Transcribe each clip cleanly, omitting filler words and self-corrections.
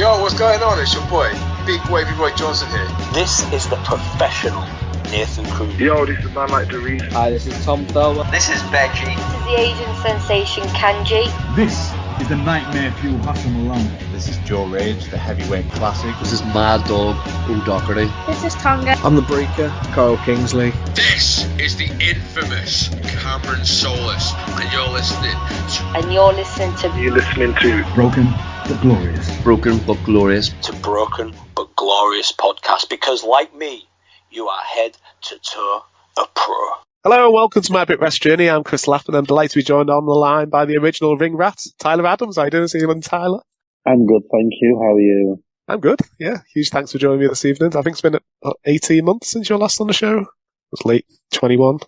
Yo, what's going on? It's your boy, Big Wavy Roy Johnson here. This is the professional Nathan Cruz. Yo, this is man like Darius. Hi, this is Tom Thurber. This is Benji. This is the Asian sensation Kanji. This is the Nightmare Fuel Hassan Malone. This is Joe Rage, the heavyweight classic. This is Mad Dog O'Doherty. This is Tonga. I'm the Breaker, Carl Kingsley. This is the infamous Cameron Solis, and you're listening to... You're listening to Broken but Glorious. Broken but Glorious. To Broken but Glorious podcast, because like me, you are head to toe a pro. Hello and welcome to my Bit Rest Journey. I'm Chris Lappin. I'm delighted to be joined on the line by the original ring rat, Tyler Adams. How you doing this evening, Tyler? I'm good, thank you. How are you? I'm good, yeah. Huge thanks for joining me this evening. I think it's been 18 months since you were last on the show. It was late 21.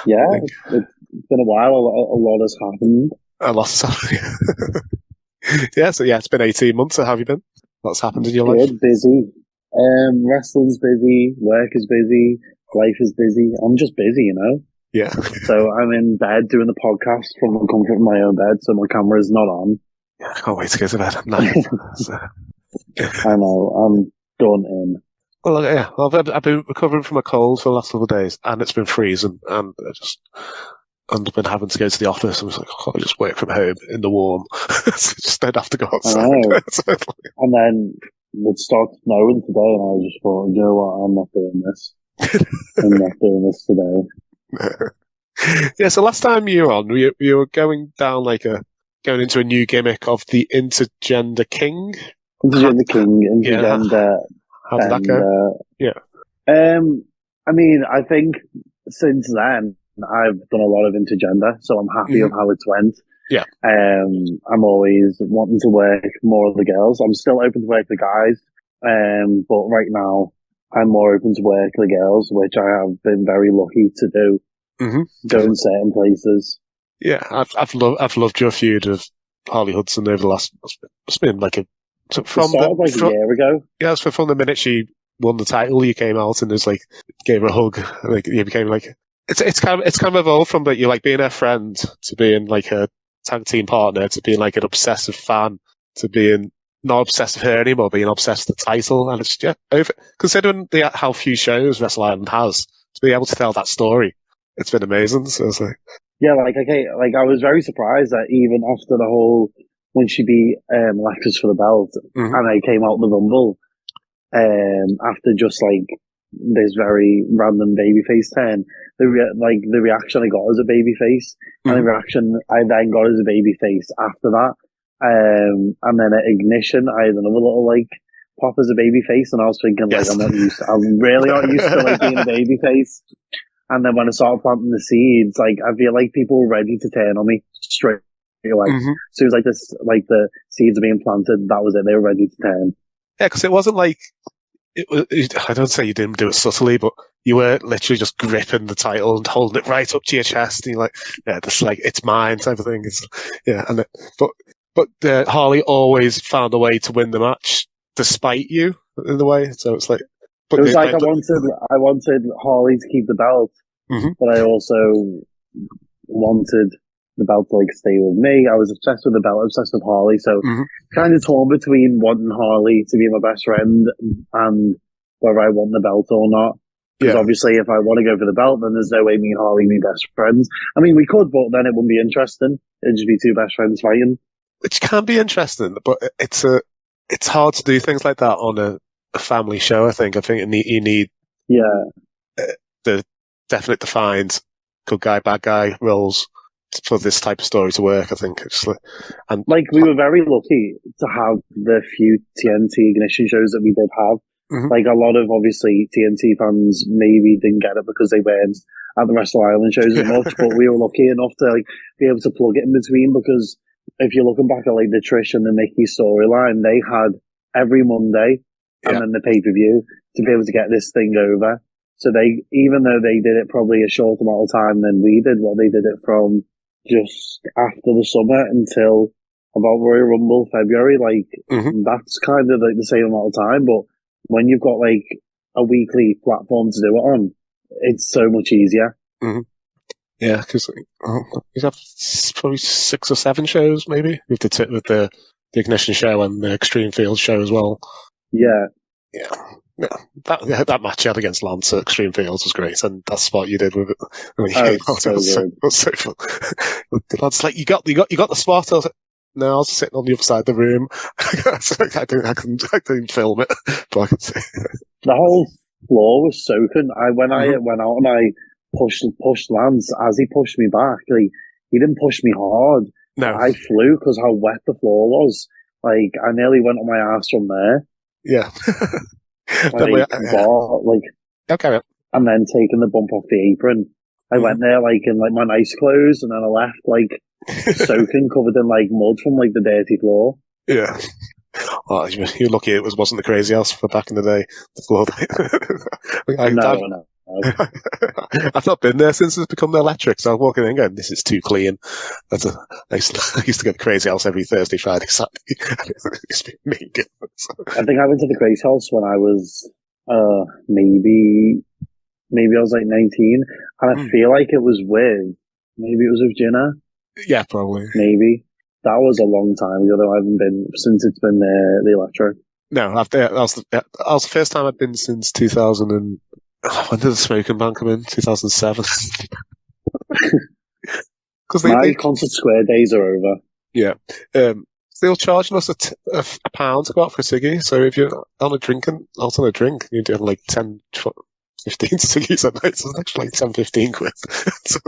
Yeah, it's been a while. A lot has happened. A lot has happened. It's been 18 months. So how have you been? What's happened in your life? Good, busy. Wrestling's busy, work is busy, life is busy. I'm just busy, you know? Yeah. So I'm in bed doing the podcast from the comfort of my own bed, so my camera's not on. Yeah, I can't wait to go to bed. Nice. I know, I'm done in. Well, yeah, I've been recovering from a cold for the last couple of days, and it's been freezing, and I've been having to go to the office. I was like, I can't just work from home in the warm. Just don't have to go outside. And then it started snowing today, and I just thought, you know what, I'm not doing this. I'm not doing this today. Yeah, so last time you were on, you were going into a new gimmick of the Intergender King. Intergender King, Intergender. How did that go? I mean, I think since then, I've done a lot of intergender, so I'm happy with how it went. Yeah. I'm always wanting to work more of the girls. I'm still open to work the guys, but right now I'm more open to work the girls, which I have been very lucky to do. Go in certain places. Yeah, I've loved your feud of Harley Hudson over the last. It's been like a year ago. Yeah, it's from the minute she won the title, you came out and gave her a hug. Like you became like it's kind of evolved from like you like being her friend to being like a tag team partner to being like an obsessive fan to being not obsessed with her anymore, being obsessed with the title. And it's considering how few shows Wrestle Island has to be able to tell that story, it's been amazing. So it's like. Yeah, I was very surprised that even after the whole, when she beat Lactus for the belt, and I came out the Rumble, after just like this very random babyface turn, the reaction I got as a babyface, and the reaction I then got as a babyface after that, and then at Ignition, I had another little pop as a babyface, and I was thinking I'm really not used to being a babyface. And then when I started planting the seeds, I feel like people were ready to turn on me straight away. As soon as the seeds are being planted, that was it. They were ready to turn. Yeah, because it wasn't like I don't say you didn't do it subtly, but you were literally just gripping the title and holding it right up to your chest, and you're like, yeah, this it's mine type of thing. But Harley always found a way to win the match despite you in the way. So it's like. But it was I wanted Harley to keep the belt, but I also wanted the belt to stay with me. I was obsessed with the belt, obsessed with Harley, so kind of torn between wanting Harley to be my best friend and whether I want the belt or not. Because obviously, if I want to go for the belt, then there's no way me and Harley be best friends. I mean, we could, but then it wouldn't be interesting. It'd just be two best friends fighting. Which can be interesting, but it's hard to do things like that on a family show. I think you need the definite defined good guy bad guy roles for this type of story to work. I think we were very lucky to have the few TNT Ignition shows that we did have. A lot of obviously TNT fans maybe didn't get it because they weren't at the Wrestle Island shows as much, but we were lucky enough to be able to plug it in between, because if you're looking back at the Trish and the Nikki storyline, they had every Monday and then the pay-per-view to be able to get this thing over. So they, even though they did it probably a short amount of time than we did, they did it from just after the summer until about Royal Rumble, February, that's kind of the same amount of time. But when you've got a weekly platform to do it on, it's so much easier. Yeah, because you have probably 6 or 7 shows maybe with the the Ignition show and the Extreme Fields show as well. Yeah. That match you had against Lance at Extreme Fields was great, and that spot you did with it when he Oh, came out, so it was so fun. The lad's like, you got the spot. I was like, no, I was sitting on the other side of the room. I couldn't film it, but I could see. The whole floor was soaking. When I went out and I pushed Lance, as he pushed me back, like, he didn't push me hard. No. I flew because how wet the floor was. Like, I nearly went on my ass from there. Yeah. Okay. And then taking the bump off the apron. I went there like in like my nice clothes, and then I left like soaking, covered in like mud from like the dirty floor. Yeah. Well, you're lucky it wasn't the Crazy House for back in the day. The floor. No. I've not been there since it's become electric, so I'm walking in going, this is too clean. I used to go to Crazy House every Thursday, Friday, Saturday. It's been mean. I think I went to the Crazy House when I was maybe I was like 19, and I feel like it was with Jenna. Yeah, probably. Maybe. That was a long time ago, though. I haven't been since it's been the electric. No, that was the first time I've been since 2000 and when did the smoking ban come in? 2007. Because my Concert Square days are over. Yeah. They'll charging us a pound to go out for a ciggy. So if you're on a drink, you're doing like 10, 12, 15 ciggies a night. So it's actually like 10, 15 quid. So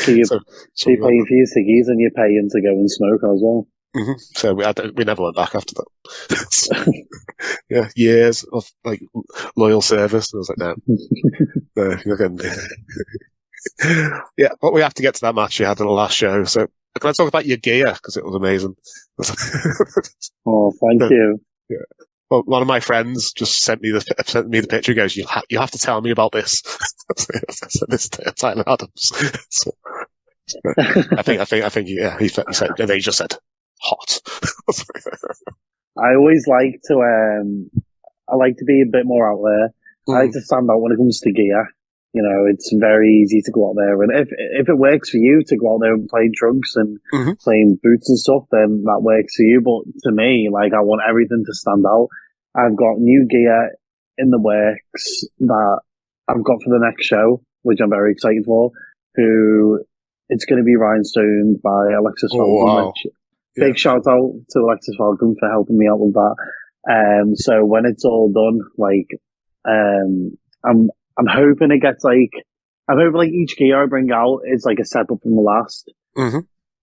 you're paying for your ciggies and you're paying to go and smoke as well. Mm-hmm. So we never went back after that. Yeah, years of like loyal service. And I was like, no, you're going. Yeah, but we have to get to that match you had in the last show. So can I talk about your gear because it was amazing? Oh, thank you. Yeah. Well, one of my friends just sent me the picture. He goes, "You have to tell me about this." I said this to Tyler Adams. So, I think, yeah. He said, and they just said, "Hot." I always like to, I like to be a bit more out there. I like to stand out when it comes to gear. You know, it's very easy to go out there, and if it works for you to go out there and play trunks and playing boots and stuff, then that works for you. But to me, like, I want everything to stand out. I've got new gear in the works that I've got for the next show, which I'm very excited for. It's going to be rhinestoned by Alexis Falcon. Wow. Big shout out to Alexis Falcon for helping me out with that. So when it's all done, like, I'm hoping it gets like, I'm hoping like each gear I bring out is like a step up from the last. Mm-hmm.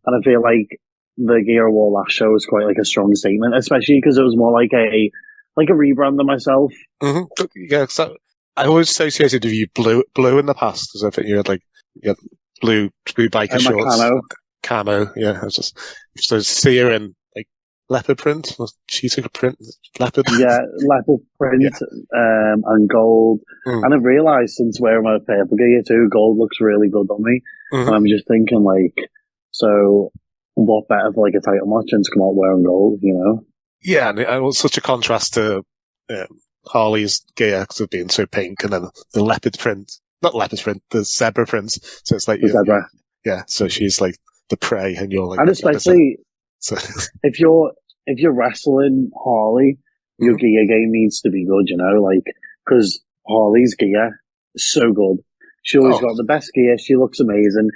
And I feel like the gear I wore last show was quite like a strong statement, especially because it was more like a rebrand of myself. Mm-hmm. Yeah, so I always associated with you blue in the past because I think you had blue biker shorts. Camo, yeah. I was just see her in like leopard print or cheetah print, leopard. Yeah, leopard print, and gold. And I've realised since wearing my purple gear too, gold looks really good on me. And I'm just thinking like, so what better for like a title match than to come out wearing gold, you know? Yeah, and it was such a contrast to Harley's gear because of being so pink, and then the leopard print, not leopard print, the zebra print. So it's like the zebra. Yeah, so she's like the prey, and you're like, and especially if you're wrestling Harley, your gear game needs to be good, you know, like, because Harley's gear is so good. She always got the best gear. She looks amazing.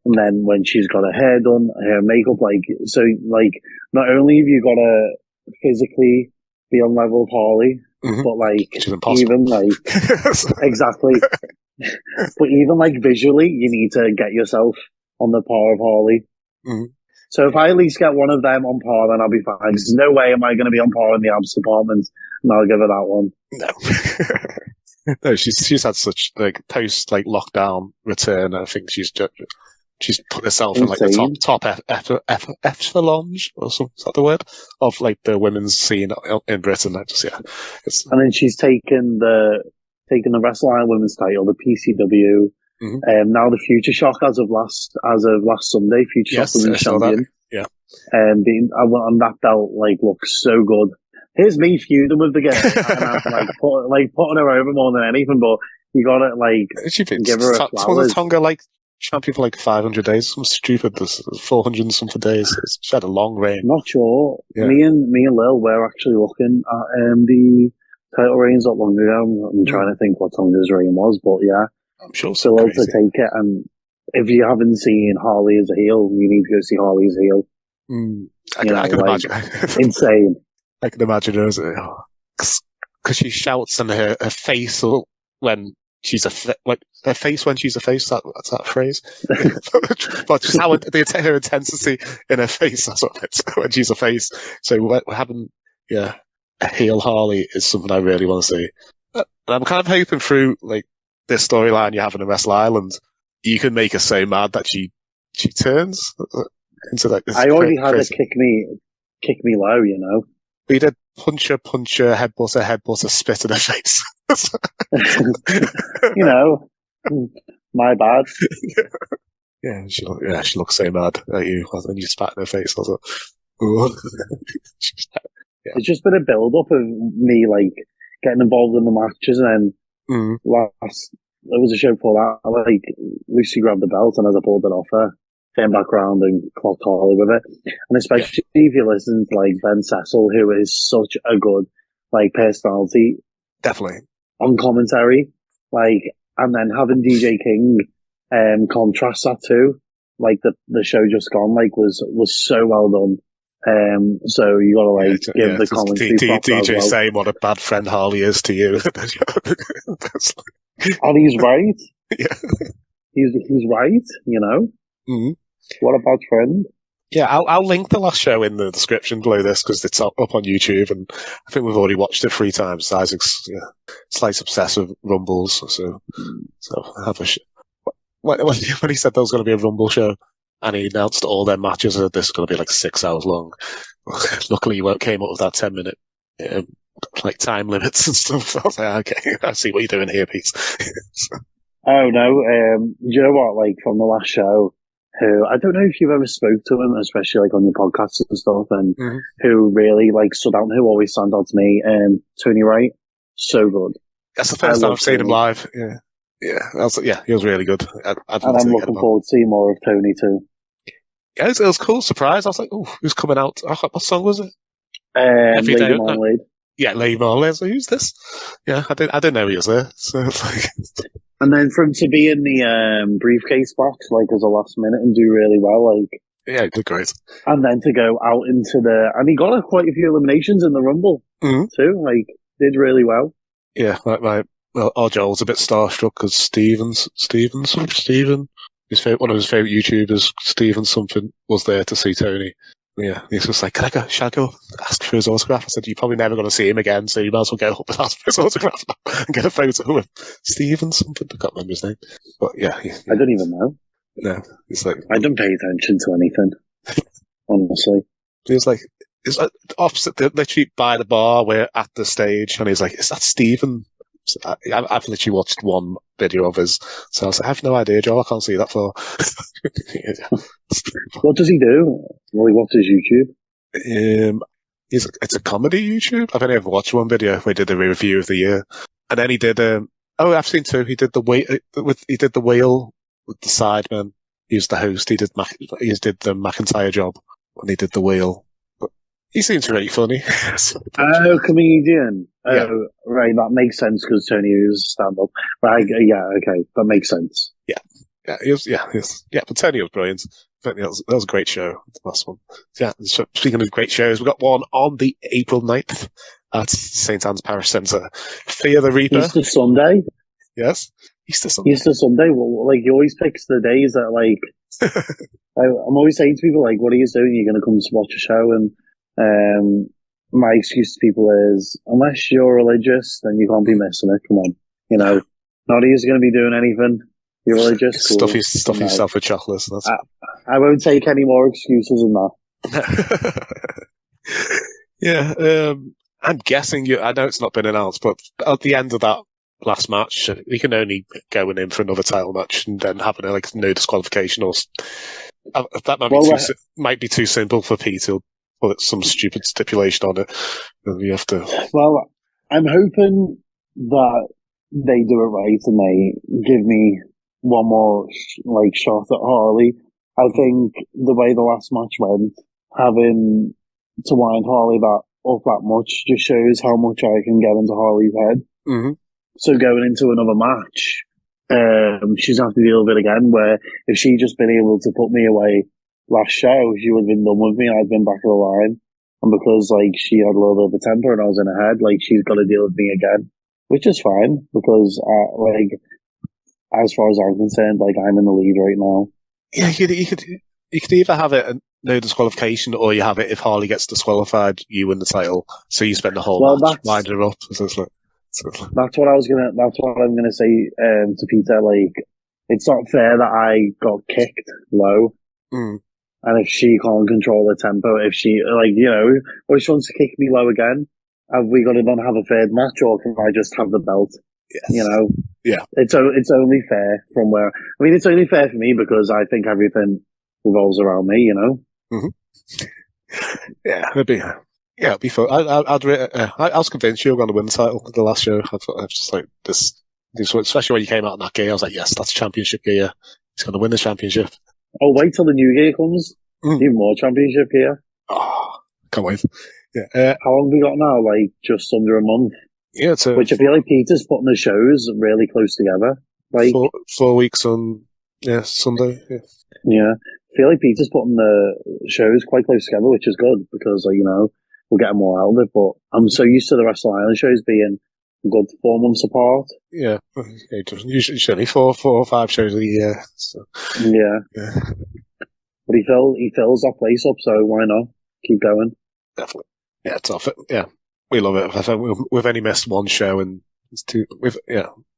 And then when she's got her hair done, her makeup, like, so, like, not only have you got to physically be on level with Harley, but, like, even, like, exactly. But even, like, visually, you need to get yourself on the par of Harley. So if I at least get one of them on par, then I'll be fine. There's no way am I going to be on par in the abs department, and I'll give her that one. No. No, she's had such like post like lockdown return. I think she's put herself in like the top echelon or something. Is that the word of like the women's scene in Britain? And then she's taken the Wrestle Iron Women's title, the PCW. Now the Future Shock as of last Sunday, Future Shock Women's Champion. Yeah. And that belt like looks so good. Here's me feuding with the girl, and I'm like putting her over more than anything. But you gotta like give her a flowers. Tonga like champion for like 500 days. Some stupid, 400 and something days. She had a long reign. Not sure. Yeah. Me and Lil were actually looking at the title reigns not long ago. I'm trying to think what Tonga's reign was, but yeah. I'm sure so Lil to take it. And if you haven't seen Harley as a heel, you need to go see Harley as a heel. I can imagine. Insane. I can imagine her as because she shouts and her face when she's her face when she's a face. That's that phrase. But just how her intensity in her face. That's what it's when she's a face. So we're having a heel Harley is something I really want to see. And I'm kind of hoping through like this storyline you're having in Wrestle Island, you can make her so mad that she turns into like this. I already had her kick me low, you know. We did puncher, headbutter, spit in her face. You know, my bad. Yeah, she looks so mad at you when you spat in her face. I was like, It's just been a build up of me like getting involved in the matches, and then there was a show before that. Like Lucy grabbed the belt, and as I pulled it off her, came back around and clocked Harley with it. And especially if you listen to like Ben Cecil, who is such a good like personality, definitely on commentary, like, and then having DJ King contrast that too, like the show just gone like was so well done. So you gotta like give the commentary DJ saying what a bad friend Harley is to you. And he's right. Yeah, he's right. You know. Mm-hmm. What a bad friend. Yeah, I'll link the last show in the description below this because it's up on YouTube, and I think we've already watched it 3 times. Isaac's slight obsessive rumbles, so have a when he said there was going to be a rumble show, and he announced all their matches, and this is going to be like 6 hours long. Luckily, you came up with that 10-minute like time limits and stuff. I was like, okay, I see what you're doing here, Pete. Oh no, do you know what? Like from the last show, who I don't know if you've ever spoke to him, especially like on your podcasts and stuff, and who really like stood out, who always stand out to me, Tony Wright, so good. That's the first time I've seen him live. Yeah, he was really good. And I'm looking forward to seeing more of Tony too. Yeah, it was a cool surprise. I was like, oh, who's coming out? What song was it? Lady Marmalade. Yeah, Lady Marmalade. I was like, who's this? Yeah, I didn't know he was there. So it's like. And then for him to be in the briefcase box, like, as a last minute and do really well, like... Yeah, he did great. And then to go out into and he got quite a few eliminations in the Rumble, too, like, did really well. Yeah, our Joel's a bit starstruck because Steven, one of his favourite YouTubers, Steven something, was there to see Tony. Yeah, he's just like, shall I go ask for his autograph? I said, you're probably never going to see him again, so you might as well go up and ask for his autograph and get a photo with Steven something. I can't remember his name. But yeah. I don't even know. No, it's like... I don't pay attention to anything, honestly. It's like opposite, literally by the bar, we're at the stage, and he's like, is that Steven? So I've literally watched one video of his, so I was like, I have no idea, Joel, I can't see that far. What does he do? Well, he watches YouTube. It's a comedy YouTube. I've only ever watched one video where he did a review of the year, and then he did I've seen 2. He did the wheel with the Sidemen. He was the host. He did the McIntyre job when he did the wheel. But he seems really funny. Oh, comedian. Yeah. Oh, right. That makes sense because Tony was stand-up. Right. Yeah. Okay. That makes sense. Yeah. He was. But Tony was brilliant. That was a great show. The last one. Yeah. So speaking of great shows, we've got one on the April 9th at St. Anne's Parish Centre. Fear the Reaper. Easter Sunday. Yes. Easter Sunday. Well, like, he always picks the days that, like, I'm always saying to people, like, what are you doing? You're going to come to watch a show, and my excuse to people is, unless you're religious, then you can't be missing it. Come on. You know, not he's going to be doing anything. You're religious. Cool. Stuff yourself with chocolates. I won't take any more excuses than that. Yeah, I'm guessing I know it's not been announced, but at the end of that last match, he can only go in for another title match and then having no disqualification or that might be too simple for Pete to put some stupid stipulation on it. You have to. Well, I'm hoping that they do it right and they give me one more shot at Harley. I think the way the last match went, having to wind Harley up that much just shows how much I can get into Harley's head. Mm-hmm. So going into another match, she's going to have to deal with it again, where if she'd just been able to put me away last show, she would have been done with me and I'd been back of the line. And because she had a little bit of a temper and I was in her head, she's got to deal with me again, which is fine because as far as I'm concerned, I'm in the lead right now. Yeah, you could either have it no disqualification, or you have it if Harley gets disqualified, you win the title. So you spend the whole match winding her up. That's what I'm gonna say to Peter. It's not fair that I got kicked low. And if she can't control her tempo, if she, or if she wants to kick me low again, have we got to then have a third match, or can I just have the belt? Yes. Yeah. It's only fair from where, it's only fair for me because I think everything revolves around me, Mm-hmm. Yeah, it'd be fun. I was convinced you were going to win the title the last show. I was just this, especially when you came out in that gear, I was like, yes, that's championship gear. He's going to win the championship. Oh, wait till the new gear comes. Even more championship gear. Oh, can't wait. Yeah. How long have we got now? Just under a month. Yeah, which I feel like Peter's putting the shows really close together. 4 weeks on Sunday. Yeah. I feel like Peter's putting the shows quite close together, which is good because we're getting more out of it. But I'm so used to the Wrestle Island shows being a good 4 months apart. Yeah, usually only 4 or 5 shows a year. So. Yeah. But he fills that place up, so why not keep going? Definitely. Yeah, it's off. Yeah, we love it. I think we've only missed one show, and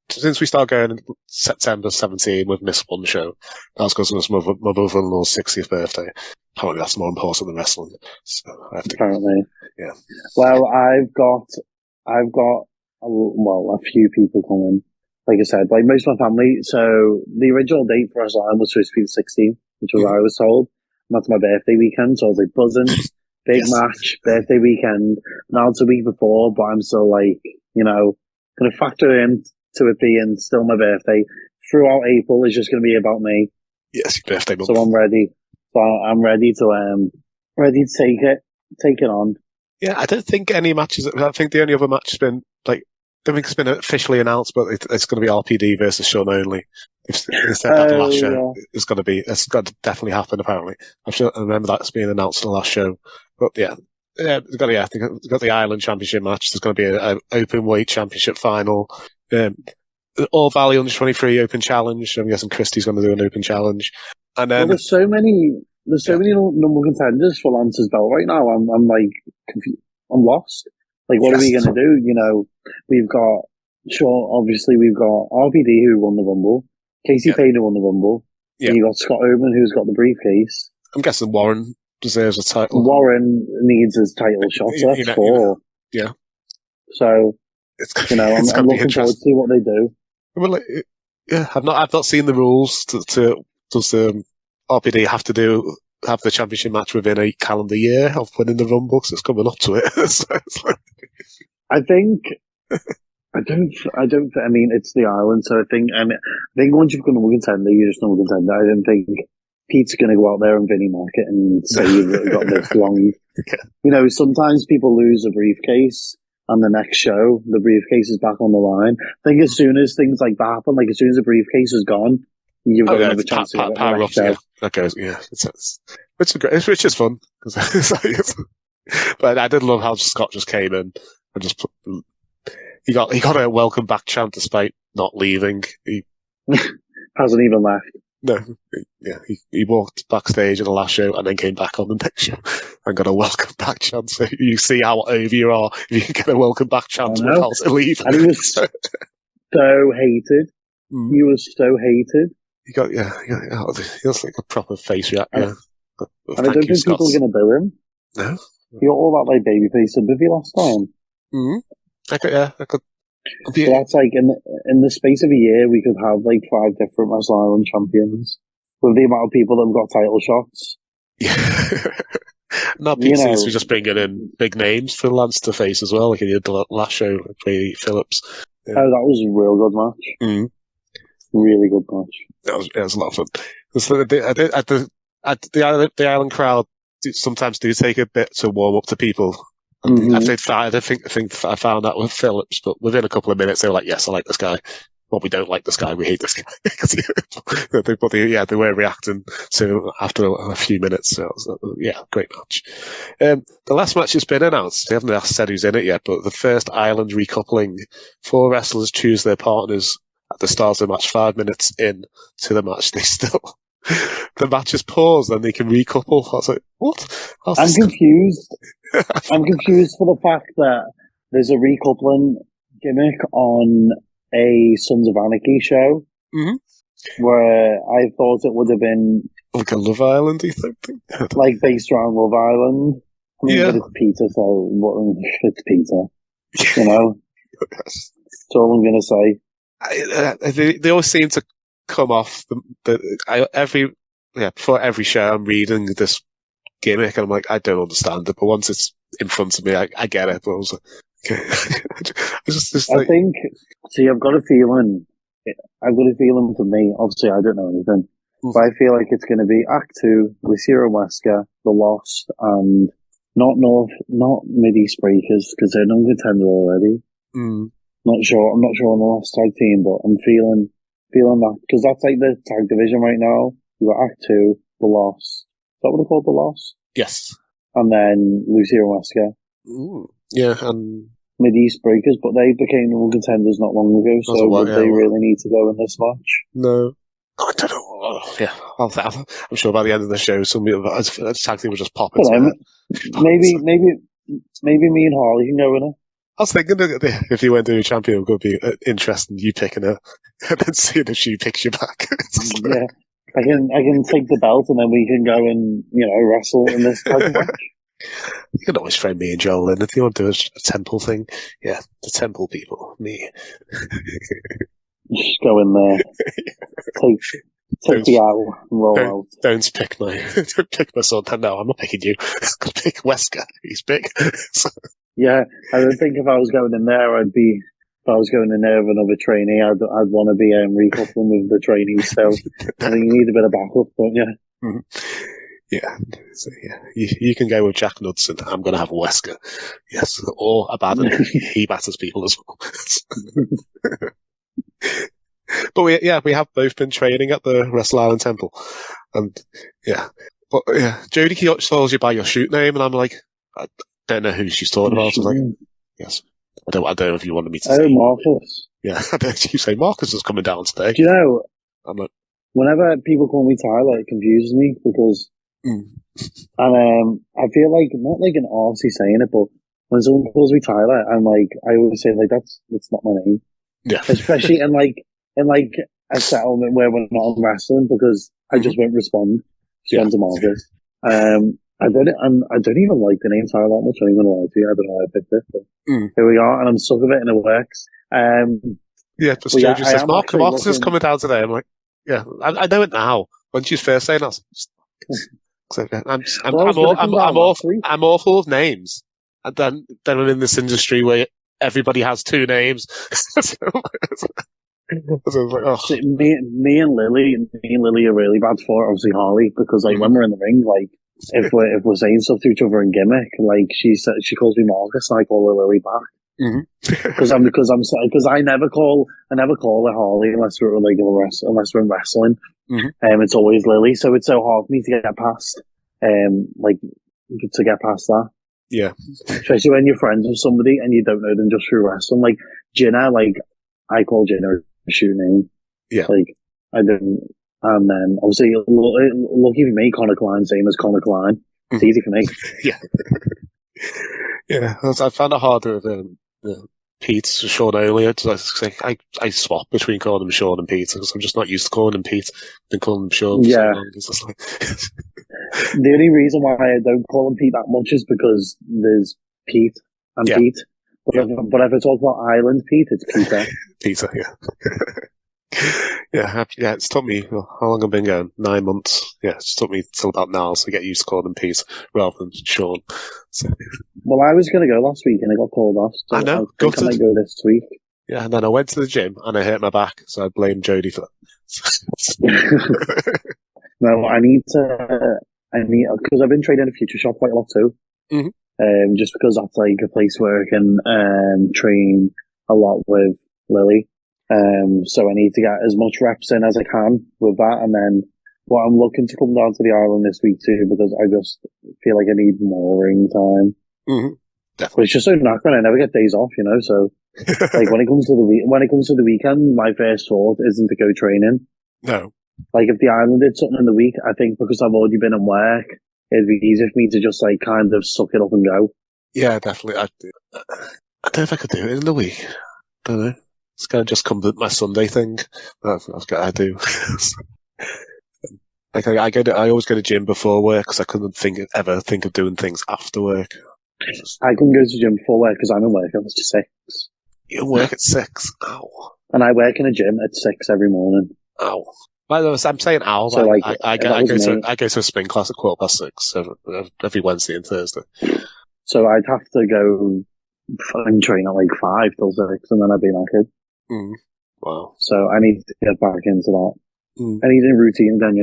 since we started going in September 17, we've missed one show. That's because it was my mother-in-law's 60th birthday. Apparently, that's more important than wrestling. So I have to. Apparently, yeah. Well, I've got a few people coming. Like I said, most of my family. So the original date for Wrestle Island was supposed to be the 16th, which was what I was told. And that's my birthday weekend, so I was buzzing. Big match, birthday weekend. Now it's a week before, but I'm still going to factor in to it being still my birthday. Throughout April is just going to be about me. Yes, your birthday month. So I'm ready. So I'm ready to take it on. Yeah, I don't think any matches. I think the only other match has been I don't think it's been officially announced, but it's going to be RPD versus Sean only. They said that the last show is going to be. It's got to definitely happen. Apparently, I remember that's being announced in the last show. But they've got the Ireland Championship match. There's going to be an open weight championship final. All Valley Under 23 Open Challenge. I'm guessing Christie's going to do an Open Challenge. And then there's so many number contenders for Lance's belt right now. I'm confused. I'm lost. What are we going to do? We've got obviously we've got RPD who won the Rumble, Casey Payne who won the Rumble. Yeah. You got Scott Oman who's got the briefcase. I'm guessing Warren deserves a title. Warren needs his title shot. So that's 4. Yeah. So I'm looking forward to see what they do. Well, I've not seen the rules. Does RPD have the championship match within a calendar year of winning the Rumble? Because it's coming up to it. I think. I don't. It's the island, so I think once you've got a contender, you're just a contender. I don't think Pete's going to go out there and Vinnie market and say you've got this long. Sometimes people lose a briefcase, and the next show the briefcase is back on the line. I think as soon as things like that happen, as soon as the briefcase is gone, you've got another chance to get power up. Yeah, that goes. Yeah, which is fun. But I did love how Scott just came in and just he got a welcome back chant despite not leaving. He hasn't even left. No, he walked backstage in the last show and then came back on the next show and got a welcome back chant. So you see how over you are if you can get a welcome back chant without leaving. And he was so hated. He was so hated. He was like a proper face reaction. And I don't think people are going to boo him. No. He got all that babyface sympathy last time. Mm-hmm. I could. So that's in the space of a year, we could have 5 different Wrestle Island champions with the amount of people that have got title shots. Yeah. Not PCs, we're just bringing in big names for Lance to face as well, like he did the last show, Brady Phillips. Yeah. Oh, that was a real good match. Mm. Really good match. It was a lot of fun. The island crowd sometimes do take a bit to warm up to people. And I think I found that with Phillips, but within a couple of minutes they were like, "Yes, I like this guy." Well, we don't like this guy. We hate this guy. They were reacting to after a few minutes. So, great match. The last match has been announced. They haven't said who's in it yet, but the first island recoupling. 4 wrestlers choose their partners at the start of the match. 5 minutes in to the match, the match is paused and they can recouple. I was like, what? I'm confused. I'm confused for the fact that there's a recoupling gimmick on a Sons of Anarchy show, where I thought it would have been like a Love Island, you think? Like based around Love Island. I mean, but it's Peter, so it's Peter. You know? That's all I'm going to say. They always seem to come off before every show I'm reading this gimmick and I'm like, I don't understand it, but once it's in front of me, I get it. But I was like, okay. I think, see, I've got a feeling for me, obviously I don't know anything, but I feel like it's going to be Act 2, Lucia and Wesker, The Lost, and not Mid-East Breakers, because they're non-contender already. I'm not sure on the last tag team, but I'm feeling that, because that's like the tag division right now. You got Act 2, The Lost. Is that what they're called, The Lost? Yes. And then Lucia and Wesker. Yeah, and Mid-East Breakers, but they became the contenders not long ago, so would they really need to go in this match? No. I don't know. Yeah, I'm sure by the end of the show, some tag team will just pop into maybe me and Harley can go in it. I was thinking that if you went to a champion, it would be interesting you picking her and then seeing if she picks you back. Yeah, I can take the belt and then we can go and wrestle in this type of match. You can always throw me and Joel in if you want to do a temple thing. Yeah, the temple people, me. Just go in there, take the owl and roll out. Don't pick my son. No, I'm not picking you. I'll pick Wesker. He's big. Yeah, I would think if I was going in there, if I was going in there with another trainee, I'd want to be recoupling with the trainee. So I think you need a bit of backup, don't you? Mm-hmm. Yeah. So, yeah. You can go with Jack Knudsen. I'm going to have Wesker. Yes. Or Abaddon. He batters people as well. But we have both been training at the Wrestle Island Temple. And but Jodie calls you by your shoot name, and I'm like, I don't know who she's talking about. I'm like, yes. I don't know if you wanted me to say. Marcus. Yeah, I bet you say Marcus is coming down today. Do you know, I'm like, whenever people call me Tyler, it confuses me because, and I feel like, not like an arsey saying it, but when someone calls me Tyler, I'm like, I always say like, that's not my name. Yeah. Especially in a settlement where we're not wrestling, because I just won't respond to Marcus. I don't even like the name Tyler that much. I'm going to lie to you. I don't know how I picked it, but here we are, and I'm stuck with it, and it works. Just Joe just says, Marcus is coming down today. I'm like, yeah, I know it now. When she's first saying that, I'm awful with names, and then I'm in this industry where everybody has 2 names. So like, oh. See, me and Lily are really bad for it, obviously Harley, because like when we're in the ring, like if we're saying stuff to each other in gimmick, like she calls me Marcus and I call her Lily back. Because I never call her Harley unless we're unless we're in wrestling. It's always Lily, so it's so hard for me to get past that. Yeah. Especially when you're friends with somebody and you don't know them just through wrestling. Like Jenna, I call Jenna a shoe name. Yeah. I didn't. And then obviously, lucky for me, Connor Klein, same as Connor Klein. It's easy for me. Yeah. Yeah. I found it harder with Pete, Sean earlier. I swap between calling him Sean and Pete because I'm just not used to calling him Pete. I've been calling him Sean for so long. It's just like the only reason why I don't call him Pete that much is because there's Pete and Pete. But if I talk about Island Pete, it's Peter. Peter, yeah. It's took me, how long have I been going? 9 months. Yeah, it's took me till about now to get used to calling him Pete rather than Sean. So. Well, I was going to go last week and I got called off. So I know. I might go this week. Yeah, and then I went to the gym and I hurt my back, so I blamed Jodie for that. No, because I've been training at Future Shop quite a lot too. Mm-hmm. Just because that's like a place where I can train a lot with Lily. So I need to get as much reps in as I can with that, and then I'm looking to come down to the island this week too, because I just feel like I need more ring time. Mm-hmm. But it's just so knackering. I never get days off, So like when it comes to the weekend, my first thought isn't to go training. No. Like if the island did something in the week, I think because I've already been in work, it'd be easier for me to just like kind of suck it up and go. Yeah, definitely. I don't know if I could do it in the week. Don't know. It's gonna just come to my Sunday thing. I do. Like I always go to gym before work because I couldn't ever think of doing things after work. I couldn't go to the gym before work because I'm in work at 6. You work at 6? Ow. And I work in a gym at 6 every morning. Ow. Well, I'm saying ow. So I go to a spin class at 6:15 every Wednesday and Thursday. So I'd have to go and train at like 5 till 6, and then I'd be knackered. Wow. So I need to get back into that. I need a routine then,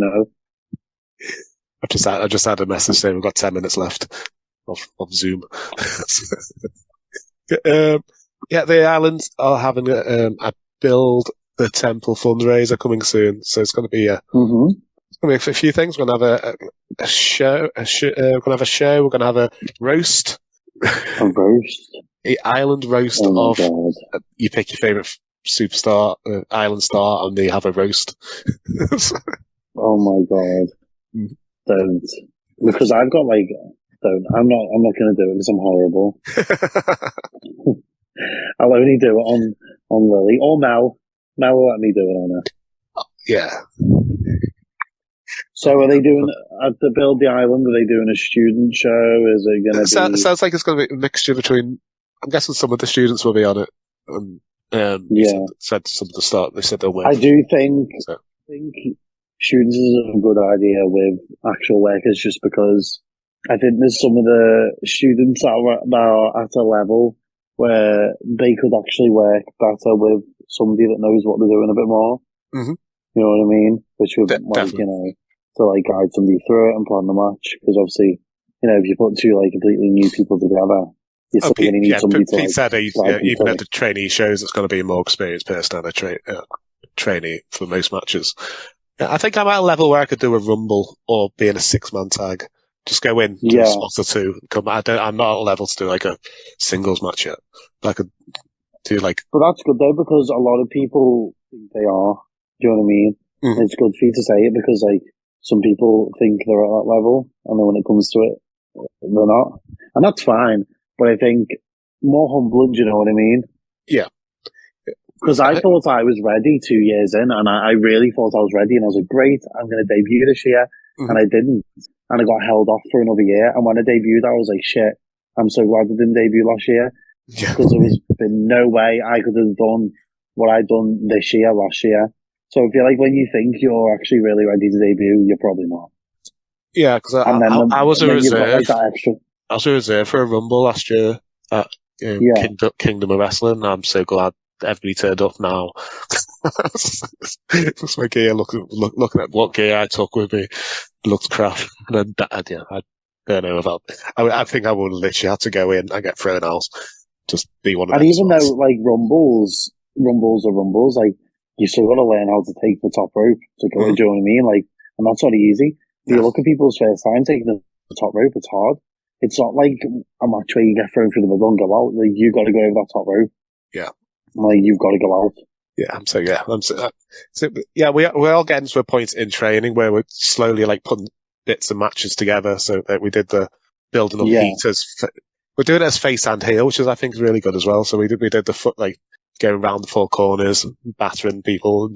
I just had a message saying we've got 10 minutes left of Zoom. The islands are having a build the temple fundraiser coming soon, so it's going to be it's going to be a few things. We're going to have a show. We're going to have a show. We're going to have a roast. A roast. The island roast of you pick your favorite superstar, island star, and they have a roast. Oh my god! Don't, because I've got don't. I'm not going to do it because I'm horrible. I'll only do it on Lily or Mel. Mel will let me do it on her. Yeah. So are they doing at the Build the Island? Are they doing a student show? Is it going to be? Sounds like it's going to be a mixture between. I'm guessing some of the students will be on it. Said some of the start. They said they'll work. I do think students is a good idea with actual workers, just because I think there's some of the students that are at a level where they could actually work better with somebody that knows what they're doing a bit more. Mm-hmm. You know what I mean? Which would to guide somebody through it and plan the match. Because obviously, if you put two completely new people together, you're still going to need somebody to. Pete said even at the trainee shows, it's going to be a more experienced person than a trainee for most matches. I think I'm at a level where I could do a rumble or be in a 6-man tag. Just go in, do a spot or two, come. I'm not at a level to do a singles match yet. But I could do But that's good though, because a lot of people think they are. Do you know what I mean? Mm-hmm. It's good for you to say it because some people think they're at that level, and then when it comes to it, they're not, and that's fine. But I think more humbling. Do you know what I mean? Yeah. Because I thought I was ready 2 years in, and I really thought I was ready, and I was like, great, I'm going to debut this year, and I didn't. And I got held off for another year. And when I debuted, I was like, shit, I'm so glad I didn't debut last year. Because there was been no way I could have done what I'd done this year, last year. So I feel like when you think you're actually really ready to debut, you're probably not. Yeah, because I was a reserve. I was a reserve for a Rumble last year at Kingdom of Wrestling. And I'm so glad everybody turned up now. Just my gear, looking at what gear I took with me. Looked crap. And then, I don't know about. I think I would literally have to go in and get thrown out. Just be one of them. And even though rumbles are rumbles, you still got to learn how to take the top rope to go. Do you know what I mean? And that's not easy. If you look at people's first time taking the top rope, it's hard. It's not like a match where you get thrown through the middle and go out. You got to go over that top rope. Yeah. You've got to go out. Yeah, we're all getting to a point in training where we're slowly putting bits and matches together. So that we did the building up heat we're doing it as face and heel, which I think is really good as well. So we did the foot going around the 4 corners, battering people,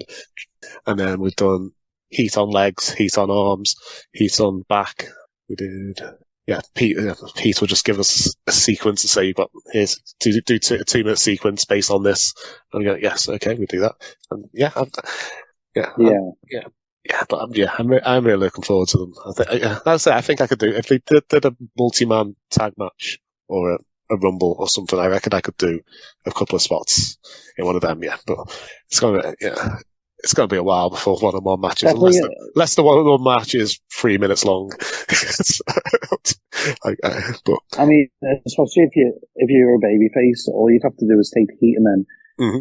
and then we've done heat on legs, heat on arms, heat on back. We did. Yeah, Pete will just give us a sequence and say, you've got, here's, do a 2-minute sequence based on this. And we go, yes, okay, we do that. And I'm really looking forward to them. That's it. I think I could do, if they did a multi-man tag match or a rumble or something, I reckon I could do a couple of spots in one of them, but it's going to, It's going to be a while before one-on-one matches, unless the one-on-one match is 3 minutes long. But I mean, especially if you're a babyface, all you'd have to do is take the heat, and then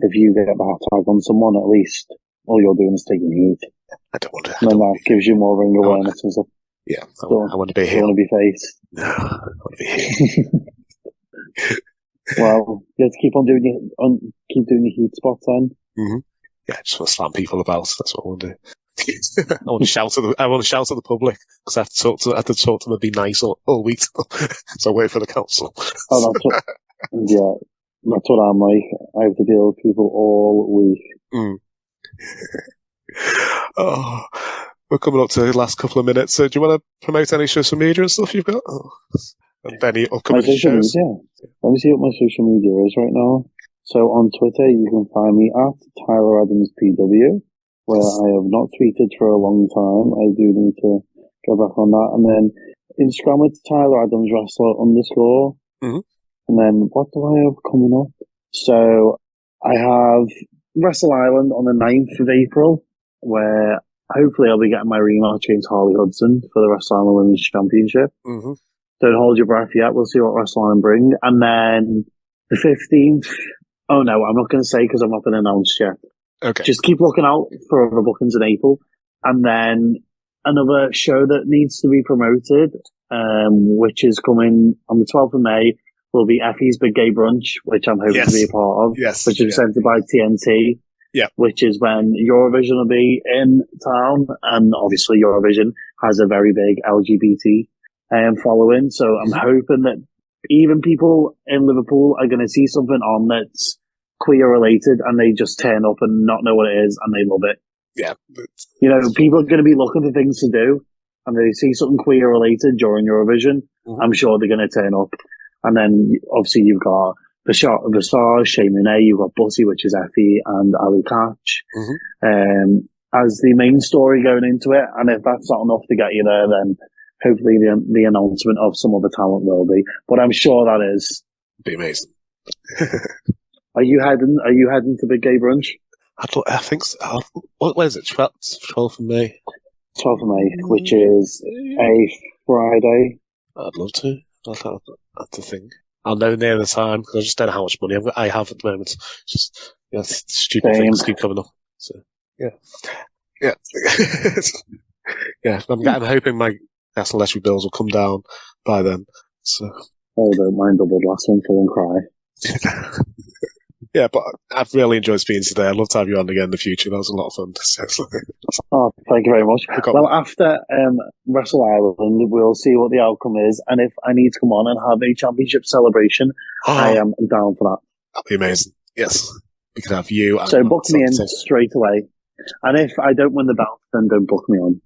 if you get a back tag on someone, at least all you're doing is taking the heat. I don't want to. And then that gives you more ring awareness and stuff. Yeah, I want to be here. I want to be face. No, I want to be here. Well, you have to keep doing your heat spots then. Mm-hmm. Yeah, just want to slam people about. That's what I want to do. I want to shout at the public because I have to talk to them and be nice all week. So I wait for the council. Oh, that's what I'm like. I have to deal with people all week. Oh, we're coming up to the last couple of minutes. So do you want to promote any social media and stuff you've got? And any upcoming shows? Media. Let me see what my social media is right now. So on Twitter, you can find me at Tyler Adams PW, where I have not tweeted for a long time. I do need to go back on that. And then Instagram, it's Tyler Adams Wrestler _. And then what do I have coming up? So I have Wrestle Island on the 9th of April, where hopefully I'll be getting my rematch against Harley Hudson for the Wrestle Island Women's Championship. Don't hold your breath yet. We'll see what Wrestle Island bring. And then the 15th. Oh no, I'm not going to say because I've not been announced yet. Okay. Just keep looking out for other bookings in April. And then another show that needs to be promoted, which is coming on the 12th of May, will be Effie's Big Gay Brunch, which I'm hoping to be a part of. Yes. Which is presented by TNT. Yeah. Which is when Eurovision will be in town. And obviously Eurovision has a very big LGBT following. So I'm hoping that even people in Liverpool are going to see something on that's queer related and they just turn up and not know what it is and they love it. Yeah. You know, people are going to be looking for things to do and they see something queer related during Eurovision. I'm sure they're going to turn up. And then obviously you've got the stars, Shay Monet, you've got Bussy, which is Effie, and Ali Catch, as the main story going into it. And if that's not enough to get you there, then hopefully the announcement of some other talent will be. But I'm sure that is. Be amazing. Are you heading to Big Gay Brunch? I think so. What is it? 12th of May? 12th of May, which is a Friday. I'd love to. That's the thing. I'll know near the time because I just don't know how much money I have at the moment. Just stupid things keep coming up. So yeah. Yeah. I'm hoping my gas and electric bills will come down by then. So. Oh, don't mind double glass and full and cry. Yeah, but I've really enjoyed speaking today. I'd love to have you on again in the future. That was a lot of fun. Oh, thank you very much. Well, after Wrestle Island, we'll see what the outcome is. And if I need to come on and have a championship celebration, I am down for that. That'd be amazing. Yes. We could have you. So book me in straight away. And if I don't win the belt, then don't book me on.